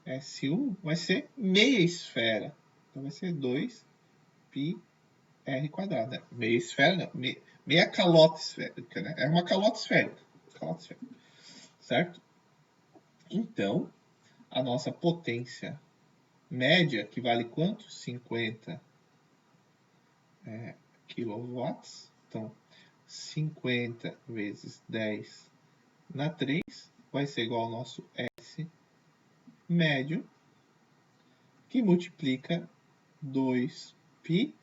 S1 vai ser meia esfera. Então, vai ser 2πr². Né? Meia esfera, não. Meia calota esférica, né? É uma calota esférica. Certo? Então, a nossa potência média, que vale quanto? 50 quilowatts. Então, 50 vezes 10 na 3 vai ser igual ao nosso S médio, que multiplica 2π.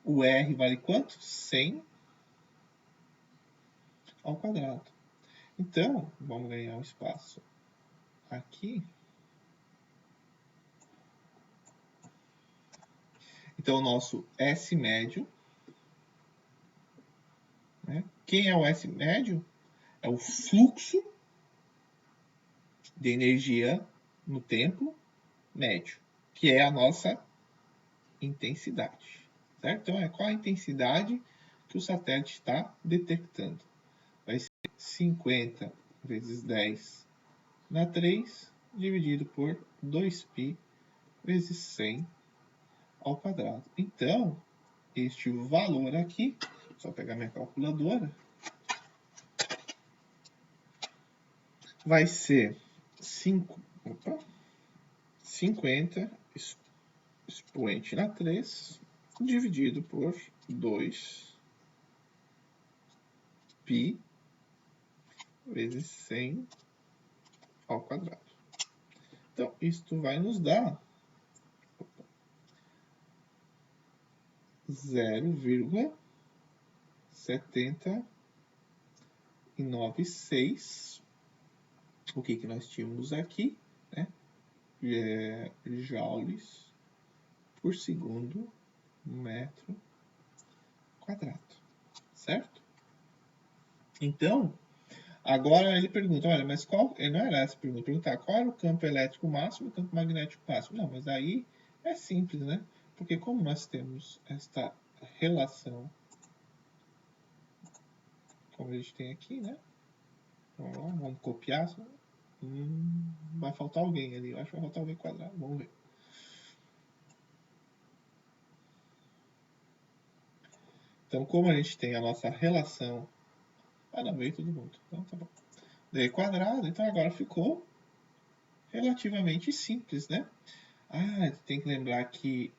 O R vale quanto? 100 ao quadrado. Então, vamos ganhar um espaço aqui. Então, o nosso S médio, né? Quem é o S médio? É o fluxo de energia no tempo médio, que é a nossa intensidade, certo? Então, qual a intensidade que o satélite está detectando? Vai ser 50 vezes 10 na 3, dividido por 2π vezes 100 ao quadrado. Então, este valor aqui, só pegar minha calculadora, vai ser 50 expoente na 3, dividido por 2π vezes 100 ao quadrado. Então, isto vai nos dar 0,796. O que nós tínhamos aqui, né? Joules por segundo metro quadrado, certo? Então, agora ele pergunta, olha, mas qual, não era essa a pergunta, perguntar qual era o campo elétrico máximo e o campo magnético máximo. Não, mas aí é simples, né? Porque como nós temos esta relação, como a gente tem aqui, né? Então, vamos copiar. Vai faltar alguém ali, eu acho que vai faltar alguém quadrado, vamos ver. Então, como a gente tem a nossa relação... não, veio todo mundo. Então, tá bom. D quadrado, então agora ficou relativamente simples, né? Tem que lembrar que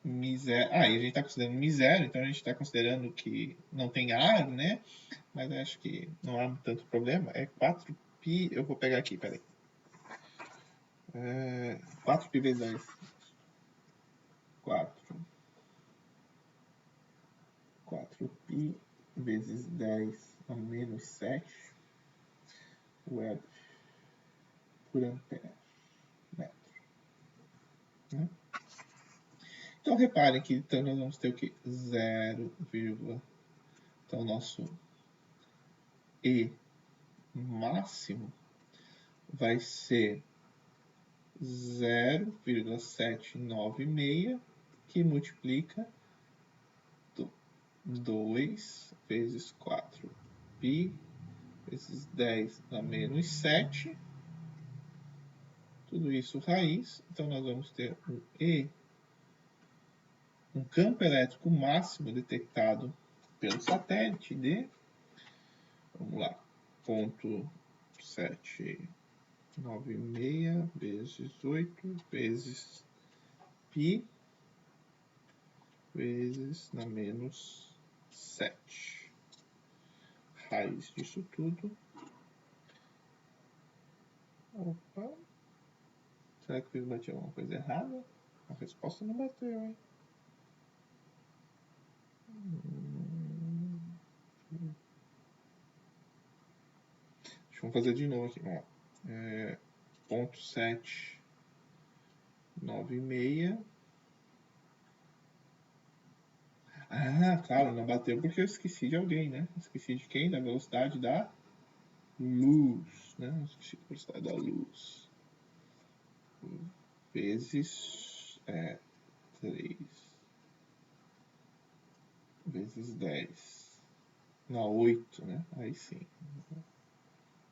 μ0... e a gente está considerando μ0, então a gente está considerando que não tem ar, né? Mas acho que não há tanto problema. É 4π... Eu vou pegar aqui, peraí. 4π vezes 10. 4π vezes 10 a menos 7 web por ampere metro. Né? Então, reparem que então, nós vamos ter o que? 0, então, nosso E máximo vai ser 0,796, que multiplica 2 vezes 4π vezes 10 a menos 7. Tudo isso raiz. Então, nós vamos ter um campo elétrico máximo detectado pelo satélite de, vamos lá, 0,796 vezes 8 vezes π vezes na menos 7. Raiz disso tudo. Opa. Será que eu bati alguma coisa errada? A resposta não bateu, hein? Vamos fazer de novo aqui. 0,796. Claro, não bateu porque eu esqueci de alguém, né? Esqueci de quem? Da velocidade da luz, né? Esqueci da velocidade da luz. Vezes 3 vezes 10. Não, 8, né? Aí sim.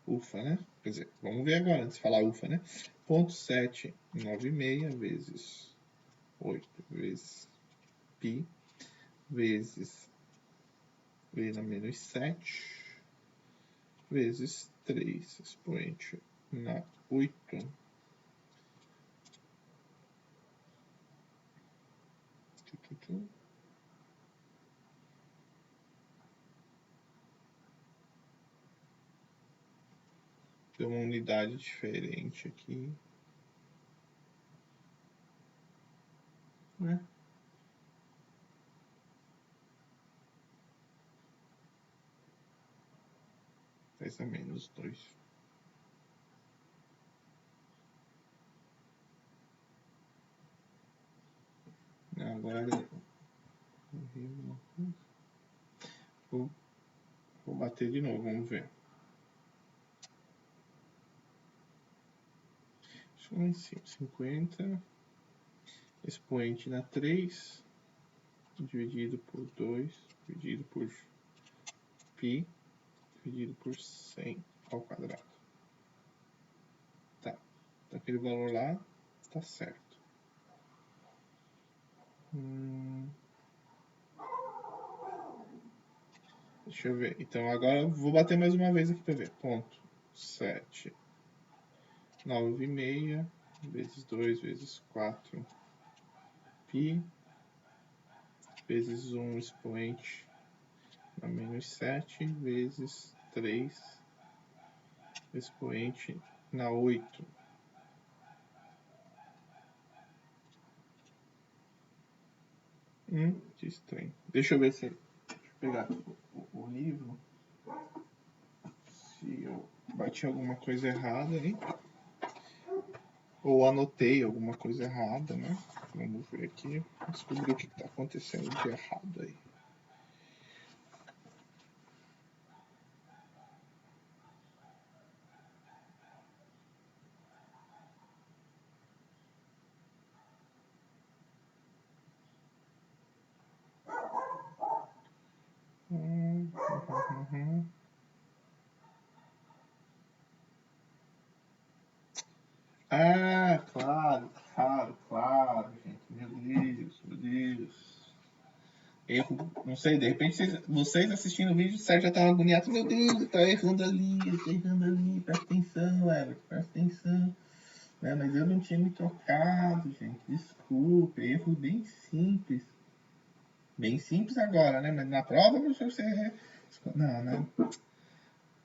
Ufa, né? Quer dizer, vamos ver agora, antes de falar ufa, né? 0,796 vezes 8 vezes π vezes v na menos 7 vezes 3 expoente na 8. Tem uma unidade diferente aqui, né? Faz a menos 2. Agora vou bater de novo, vamos ver. Isso lá em cima, 50 expoente na 3 dividido por 2, dividido por π, dividido por 100 ao quadrado. Tá, então aquele valor lá tá certo. Deixa eu ver. Então agora eu vou bater mais uma vez aqui para ver. Ponto 7, 9,6 vezes 2 vezes 4 π vezes 1 expoente na menos 7 vezes 3 expoente na 8. Que estranho. Deixa eu ver se... Deixa eu pegar o livro. Se eu bati alguma coisa errada aí. Ou anotei alguma coisa errada, né? Vamos ver aqui. Descobrir o que está acontecendo de errado aí. Ah, claro, gente. Meu Deus. Erro, não sei, de repente vocês assistindo o vídeo, o Sérgio já estava agoniado. Meu Deus, tá errando ali, presta atenção, Everton, presta atenção. Mas eu não tinha me tocado, gente, desculpe, erro bem simples. Bem simples agora, né? Mas na prova, professor, você... Não, né?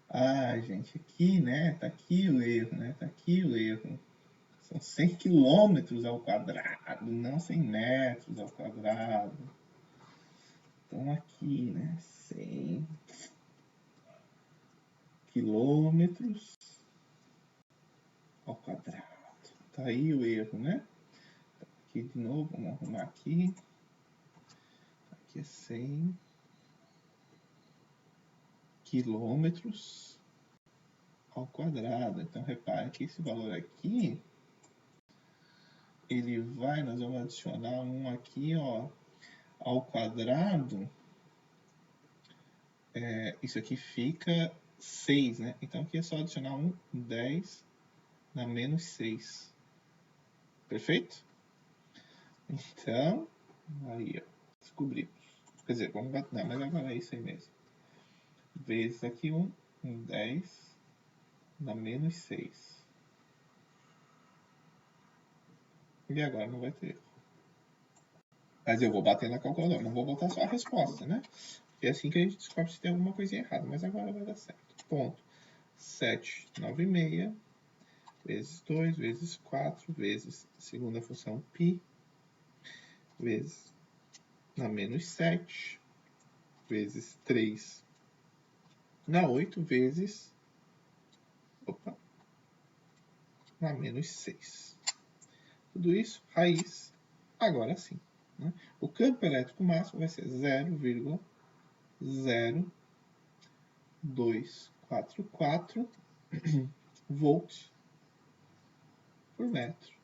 Ah, gente, aqui, né? Tá aqui o erro, né? Tá aqui o erro. São 100 quilômetros ao quadrado, não 100 metros ao quadrado. Então aqui, né? 100 quilômetros ao quadrado. Tá aí o erro, né? Aqui de novo, vamos arrumar aqui. Aqui é 100 quilômetros ao quadrado. Então repare que esse valor aqui, ele vai, nós vamos adicionar um aqui, ó, ao quadrado. Isso aqui fica 6, né? Então aqui é só adicionar 10 na menos 6. Perfeito? Então, aí, ó, descobrimos. Quer dizer, vamos bater, não, mas agora é isso aí mesmo. Vezes aqui 10 na menos 6. E agora não vai ter erro. Mas eu vou bater na calculadora, não vou botar só a resposta, né? É assim que a gente descobre se tem alguma coisinha errada, mas agora vai dar certo. Ponto 7, 9,6 vezes 2 vezes 4 vezes segunda função π vezes na menos 7 vezes 3 na 8 vezes na menos 6. Tudo isso, raiz, agora sim. Né? O campo elétrico máximo vai ser 0,0244 volts por metro.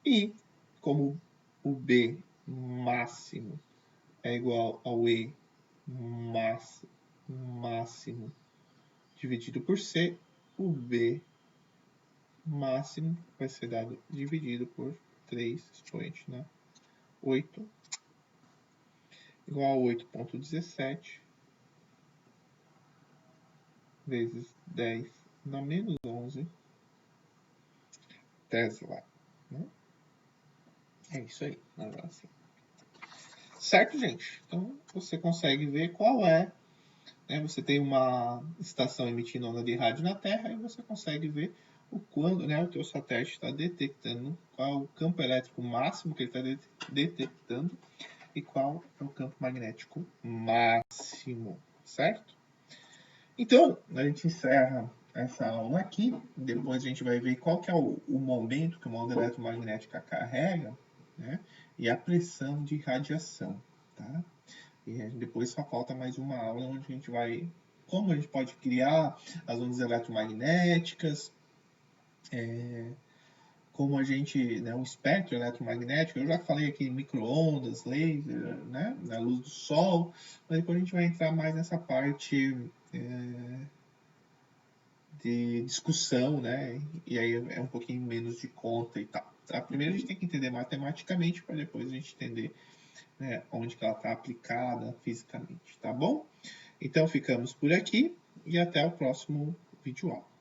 E, como o B máximo é igual ao E máximo dividido por C, o B máximo vai ser dado dividido por 3 expoente na 8 igual a 8,17 vezes 10 na menos 11 Tesla. Né? É isso aí, agora sim. Certo, gente? Então você consegue ver qual é. Né? Você tem uma estação emitindo onda de rádio na Terra e você consegue ver o quando, né, o teu satélite está detectando qual é o campo elétrico máximo que ele está detectando e qual é o campo magnético máximo, certo? Então, a gente encerra essa aula aqui, depois a gente vai ver qual que é o momento que uma onda eletromagnética carrega, né, e a pressão de radiação, tá? E depois só falta mais uma aula onde a gente vai... Como a gente pode criar as ondas eletromagnéticas, como a gente, né, o espectro eletromagnético, eu já falei aqui em micro-ondas, laser, né, na luz do sol, mas depois a gente vai entrar mais nessa parte de discussão, né, e aí é um pouquinho menos de conta e tal. Tá? Primeiro a gente tem que entender matematicamente para depois a gente entender, né, onde que ela está aplicada fisicamente, tá bom? Então ficamos por aqui e até o próximo vídeo aula.